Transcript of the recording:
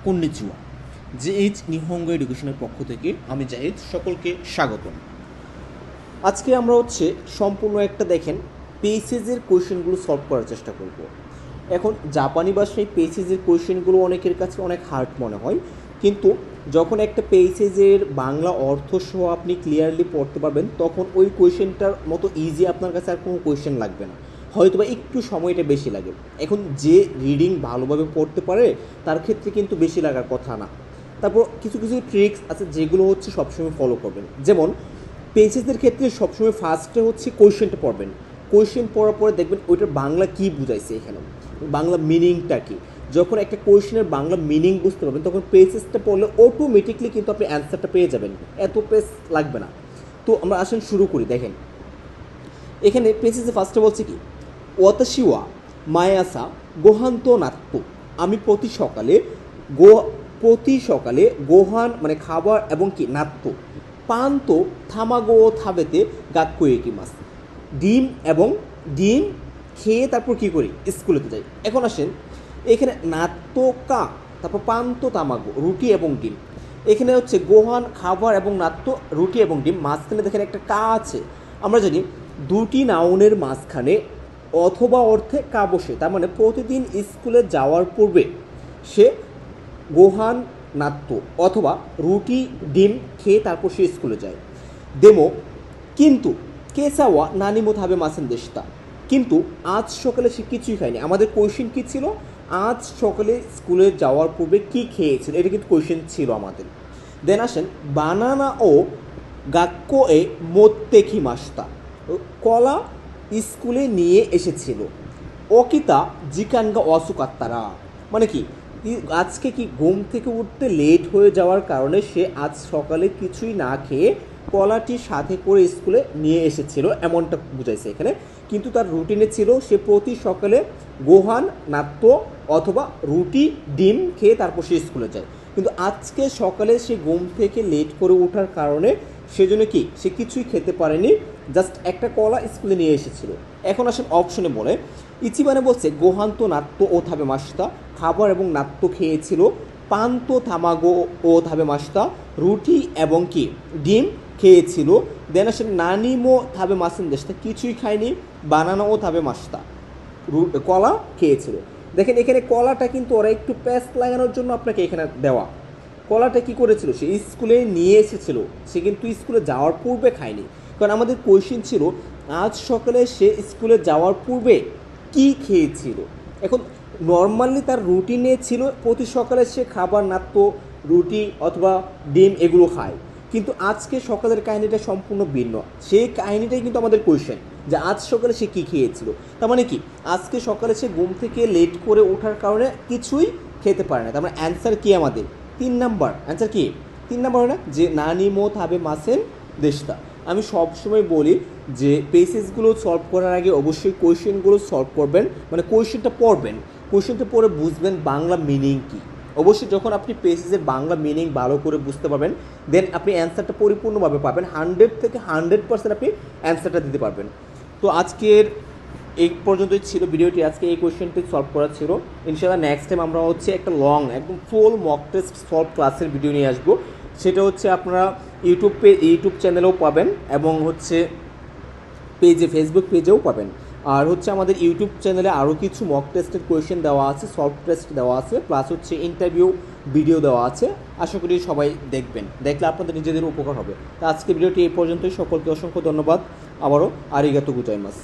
Konnichiwa. JH নিহঙ্গ এডুকেশনের পক্ষ থেকে আমি জাহিদ, সকলকে স্বাগতম। আজকে আমরা সম্পূর্ণ একটা দেখেন পেসেজের কোয়েশ্চেনগুলো সলভ করার চেষ্টা করব। এখন জাপানি ভাষায় পেসেজের কোয়েশ্চেনগুলো অনেকের কাছে অনেক হার্ড মনে হয়, কিন্তু যখন একটা পেসেজের বাংলা অর্থ সহ আপনি ক্লিয়ারলি পড়তে পারবেন তখন ওই কোয়েশ্চেনটার মতো ইজি আপনার কাছে আর কোনো কোয়েশ্চেন লাগবে না, হয়তোবা একটু সময়টা বেশি লাগে। এখন যে রিডিং ভালোভাবে পড়তে পারে তার ক্ষেত্রে কিন্তু বেশি লাগার কথা না। তারপর কিছু কিছু ট্রিক্স আছে যেগুলো সবসময় ফলো করবেন। যেমন পেসেজের ক্ষেত্রে সবসময় ফার্স্টে কোয়েশ্চেনটা পড়বেন। কোয়েশ্চেন পড়ার পরে দেখবেন ওইটার বাংলা কী বুঝাইছে, এখানে বাংলা মিনিংটা কী। যখন একটা কোয়েশ্চেনের বাংলা মিনিং বুঝতে পারবেন তখন পেসেজটা পড়লে অটোমেটিকলি কিন্তু আপনি অ্যান্সারটা পেয়ে যাবেন, এত পেজ লাগবে না। তো আমরা আসেন শুরু করি। দেখেন এখানে পেসেজে ফার্স্টে বলছে কি, ওয়াতাশিওয়া মায়াসা গোহান্ত নাত্য, আমি প্রতি সকালে গোহান মানে খাবার এবং কি নাত্য পান্ত থামাগো থাবেতে গাক্কুয়েকি মাস, ডিম খেয়ে তারপর কি করি, স্কুলেতে যাই। এখন আসেন এখানে নাত্য কা, তারপর পান্ত তামাগো রুটি এবং ডিম। এখানে গোহান খাবার এবং নাত্য রুটি এবং ডিম, মাঝখানে দেখেন একটা কা আছে। আমরা জানি দুটি নাউনের মাঝখানে অথবা অর্থে কা বসে, তার মানে প্রতিদিন স্কুলে যাওয়ার পূর্বে সে গোহান নাত্য অথবা রুটি ডিম খেয়ে তারপর সে স্কুলে যায়। দেমো কিন্তু কেসাওয়া নানিমো থাবে মাসেন দেশটা, কিন্তু আজ সকালে সে কিছুই খায়নি। আমাদের কোয়েশ্চেন কী ছিল, আজ সকালে স্কুলে যাওয়ার পূর্বে কী খেয়েছিল, এটা কিন্তু কোয়েশ্চেন ছিল আমাদের। দেন আসেন বানানা ও গাক্কো এ মোত্তেকি মাস্তা, কলা স্কুলে নিয়ে এসেছিল। অকিতা জিকানগা অসুকাত্তারা, মানে কি আজকে কি ঘুম থেকে উঠতে লেট হয়ে যাওয়ার কারণে সে আজ সকালে কিছুই না খেয়ে কলাটি সাথে করে স্কুলে নিয়ে এসেছিল, এমনটা বুঝাইছে এখানে। কিন্তু তার রুটিনে ছিল সে প্রতি সকালে গোহান নাত্য অথবা রুটি ডিম খেয়ে তারপর সে স্কুলে যায়, কিন্তু আজকে সকালে সে ঘুম থেকে লেট করে ওঠার কারণে সেজন্য কি সে কিছুই খেতে পারেনি, জাস্ট একটা কলা স্কুলে নিয়ে এসেছিল। এখন আসেন অপশনে বলে ইচিবানে বলছে গোহান্ত নাত্য ও থাবে মাস্তা, খাবার এবং নাত্য খেয়েছিল। পান্ত থামাগো ও থাবে মাস্তা, রুটি এবং কি ডিম খেয়েছিল। দেন আসেন নানিমো থাবে মাসেন দেশটা, কিছুই খায়নি। বানানা ও থাবে মাস্তা, কলা খেয়েছিল। দেখেন এখানে কলাটা কিন্তু ওরা একটু পেস্ট লাগানোর জন্য আপনাকে এখানে দেওয়া। কলাটা কি করেছিল, সে স্কুলে নিয়ে এসেছিল, সে কিন্তু স্কুলে যাওয়ার পূর্বে খায়নি। কারণ আমাদের কোয়েশ্চেন ছিল আজ সকালে সে স্কুলে যাওয়ার পূর্বে কি খেয়েছিল। এখন নর্মালি তার রুটিনে ছিল প্রতি সকালে সে খাবার নাত্য রুটি অথবা ডিম এগুলো খায়, কিন্তু আজকে সকালের কাহিনিটা সম্পূর্ণ ভিন্ন। সেই কাহিনিটাই কিন্তু আমাদের কোয়েশ্চেন, যে আজ সকালে সে কী খেয়েছিল। তার মানে কি আজকে সকালে সে ঘুম থেকে লেট করে ওঠার কারণে কিছুই খেতে পারে না। তার মানে অ্যান্সার কি আমাদের 3 নাম্বার। অ্যান্সার কি 3 নাম্বার হয় না, যে নানিমো থাবে মাসেন দেশটা। আমি সবসময় বলি যে পেসেজগুলো সলভ করার আগে অবশ্যই কোয়েশ্চেনগুলো সলভ করবেন, মানে কোয়েশ্চেনটা পড়বেন, কোয়েশ্চেনটা পড়ে বুঝবেন বাংলা মিনিং কী। অবশ্যই যখন আপনি পেসেজের বাংলা মিনিং ভালো করে বুঝতে পারবেন দেন আপনি অ্যান্সারটা পরিপূর্ণভাবে পাবেন, 100 থেকে 100% আপনি অ্যান্সারটা দিতে পারবেন। তো আজকের এই পর্যন্তই ছিল ভিডিওটি, আজকে এই কোয়েশ্চেনটি সলভ করা ছিল। ইনশাআল্লাহ নেক্সট টাইম আমরা একটা লং একদম ফুল মক টেস্ট সলভ ক্লাসের ভিডিও নিয়ে আসবো। সেটা আপনারা ইউটিউব চ্যানেলেও পাবেন এবং ফেসবুক পেজেও পাবেন। আর আমাদের ইউটিউব চ্যানেলে আরও কিছু মক টেস্টের কোয়েশ্চেন দেওয়া আছে, সলভ টেস্ট দেওয়া আছে, প্লাস ইন্টারভিউ ভিডিও দেওয়া আছে। আশা করি সবাই দেখবেন, দেখলে আপনাদের নিজেদের উপকার হবে। তো আজকে ভিডিওটি এই পর্যন্তই, সকলকে অসংখ্য ধন্যবাদ, আবারও আরিগাতো গোজাইমাস।